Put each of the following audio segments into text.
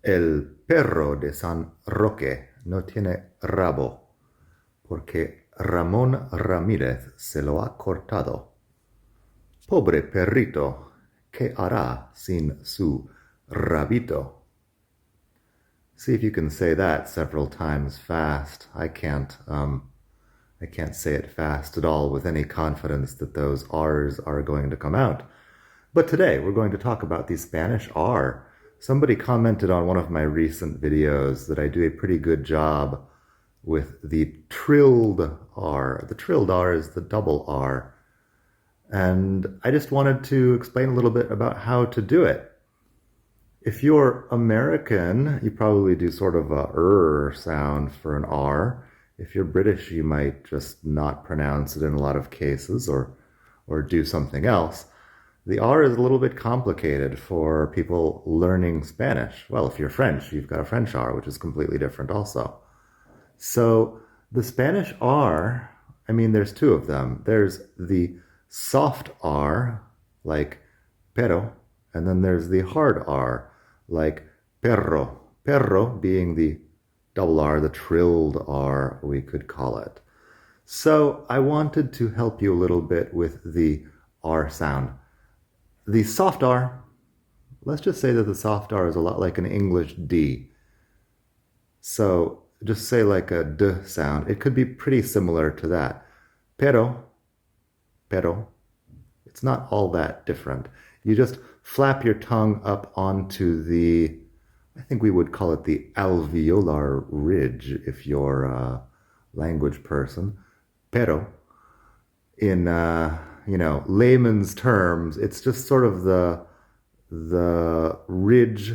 El perro de San Roque no tiene rabo, porque Ramón Ramírez se lo ha cortado. Pobre perrito, ¿qué hará sin su rabito? See if you can say that several times fast. I can't say it fast at all with any confidence that those R's are going to come out. But today we're going to talk about the Spanish R. Somebody commented on one of my recent videos that I do a pretty good job with the trilled R. The trilled R is the double R. And I just wanted to explain a little bit about how to do it. If you're American, you probably do sort of a sound for an R. If you're British, you might just not pronounce it in a lot of cases or do something else. The R is a little bit complicated for people learning Spanish. Well, if you're French, you've got a French R, which is completely different also. So the Spanish R, I mean, there's two of them. There's the soft R, like pero, and then there's the hard R, like perro. Perro being the double R, the trilled R, we could call it. So I wanted to help you a little bit with the R sound. The soft R, let's just say that the soft R is a lot like an English D. So just say like a D sound. It could be pretty similar to that. Pero, pero, it's not all that different. You just flap your tongue up onto the, I think we would call it the alveolar ridge if you're a language person. Pero, in layman's terms, it's just sort of the ridge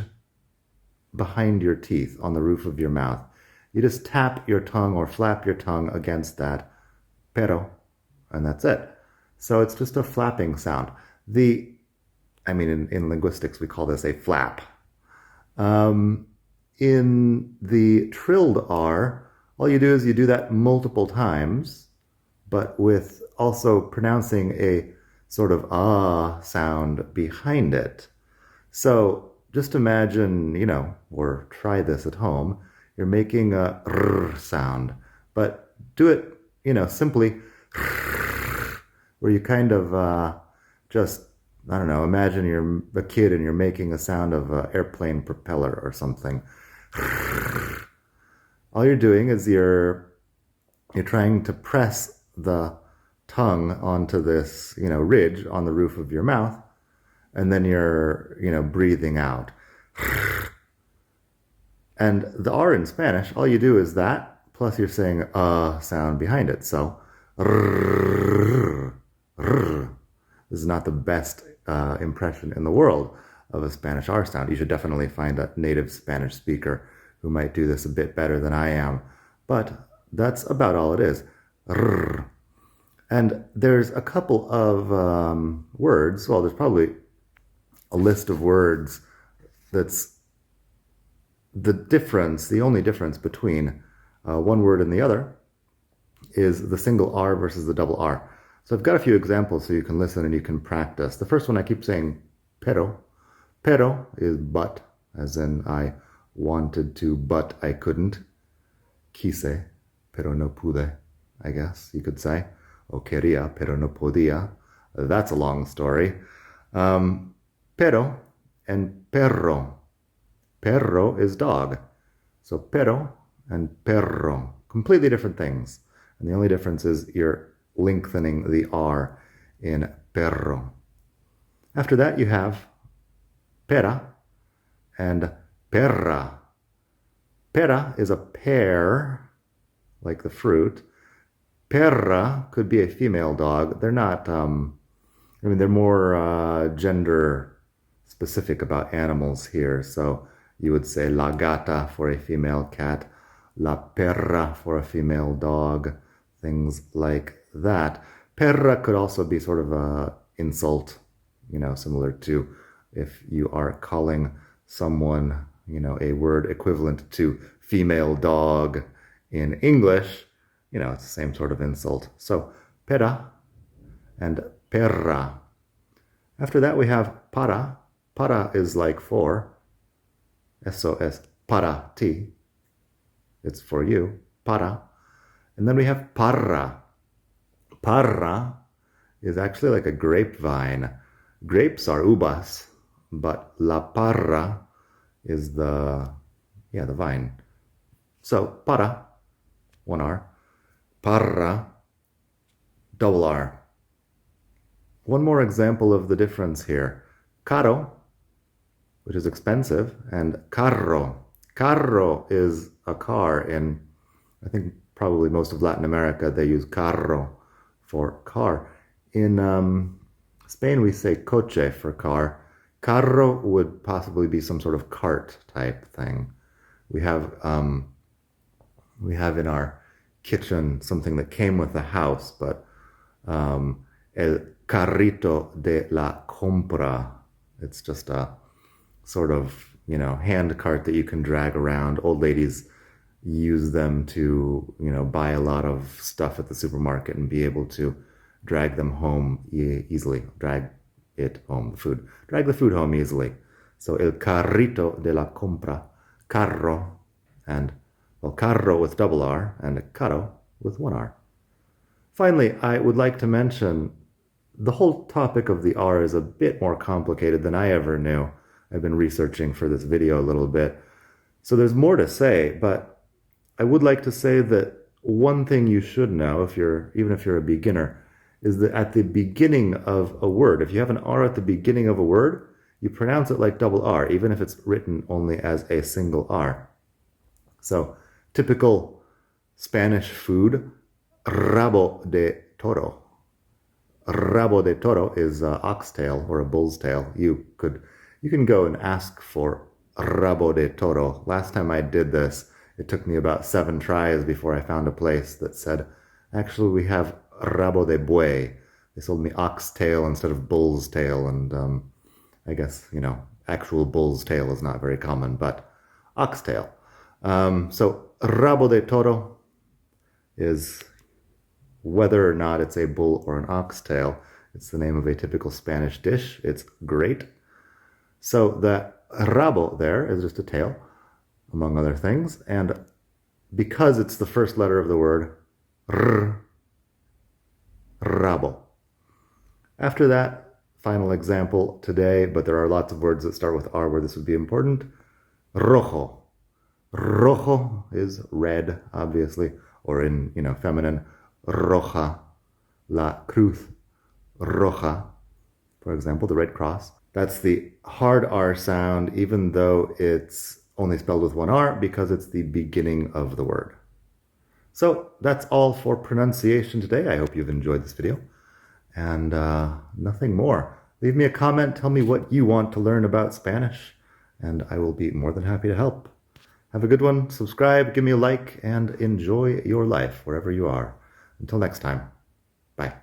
behind your teeth on the roof of your mouth. You just tap your tongue or flap your tongue against that pero, and that's it. So it's just a flapping sound. In linguistics, we call this a flap. In the trilled R, all you do is you do that multiple times, but with also pronouncing a sort of ah sound behind it. So just imagine, or try this at home. You're making a r sound, but do it, simply where you kind of just, I don't know, imagine you're a kid and you're making a sound of an airplane propeller or something. All you're doing is you're trying to press the tongue onto this, ridge on the roof of your mouth, and then you're, breathing out. And the R in Spanish, all you do is that, plus you're saying a sound behind it. So, this is not the best impression in the world of a Spanish R sound. You should definitely find a native Spanish speaker who might do this a bit better than I am. But that's about all it is. And there's a couple of words, well, there's probably a list of words that's the only difference between one word and the other is the single R versus the double R. So I've got a few examples so you can listen and you can practice. The first one I keep saying pero. Pero is but, as in I wanted to, but I couldn't. Quise, pero no pude, I guess you could say. O quería, pero no podía. That's a long story. Pero and perro. Perro is dog. So pero and perro, completely different things. And the only difference is you're lengthening the R in perro. After that, you have pera and perra. Pera is a pear, like the fruit. Perra could be a female dog. They're not, they're more gender specific about animals here. So you would say la gata for a female cat, la perra for a female dog, things like that. Perra could also be sort of a insult, similar to if you are calling someone, a word equivalent to female dog in English, it's the same sort of insult. So pera and perra. After that we have para. Para is like for. Eso es para ti. It's for you. Para. And then we have parra. Parra is actually like a grapevine. Grapes are uvas, but la parra is the vine. So para, one R. Parra, double R. One more example of the difference here. Caro, which is expensive, and carro. Carro is a car in, I think, probably most of Latin America. They use carro for car. In Spain, we say coche for car. Carro would possibly be some sort of cart type thing. We have in our kitchen something that came with the house, but el carrito de la compra. It's just a sort of, hand cart that you can drag around. Old ladies use them to, buy a lot of stuff at the supermarket and be able to drag them home easily. Drag the food home easily. So el carrito de la compra, carro, and carro with double R and caro with one R. Finally, I would like to mention the whole topic of the R is a bit more complicated than I ever knew. I've been researching for this video a little bit. So there's more to say, but I would like to say that one thing you should know, even if you're a beginner, is that at the beginning of a word, if you have an R at the beginning of a word, you pronounce it like double R, even if it's written only as a single R. So, typical Spanish food, rabo de toro. Rabo de toro is oxtail or a bull's tail. You can go and ask for rabo de toro. Last time I did this, it took me about 7 tries before I found a place that said, actually, we have rabo de buey. They sold me oxtail instead of bull's tail, and I guess, actual bull's tail is not very common, but oxtail. So rabo de toro is whether or not it's a bull or an oxtail. It's the name of a typical Spanish dish. It's great. So the rabo there is just a tail, among other things. And because it's the first letter of the word, rabo. After that, final example today, but there are lots of words that start with R where this would be important. Rojo. Rojo is red, obviously, or in, feminine, roja. La cruz roja, for example, the Red Cross. That's the hard R sound, even though it's only spelled with one R because it's the beginning of the word. So that's all for pronunciation today. I hope you've enjoyed this video. And nothing more. Leave me a comment. Tell me what you want to learn about Spanish, and I will be more than happy to help. Have a good one. Subscribe, give me a like, and enjoy your life wherever you are. Until next time, bye.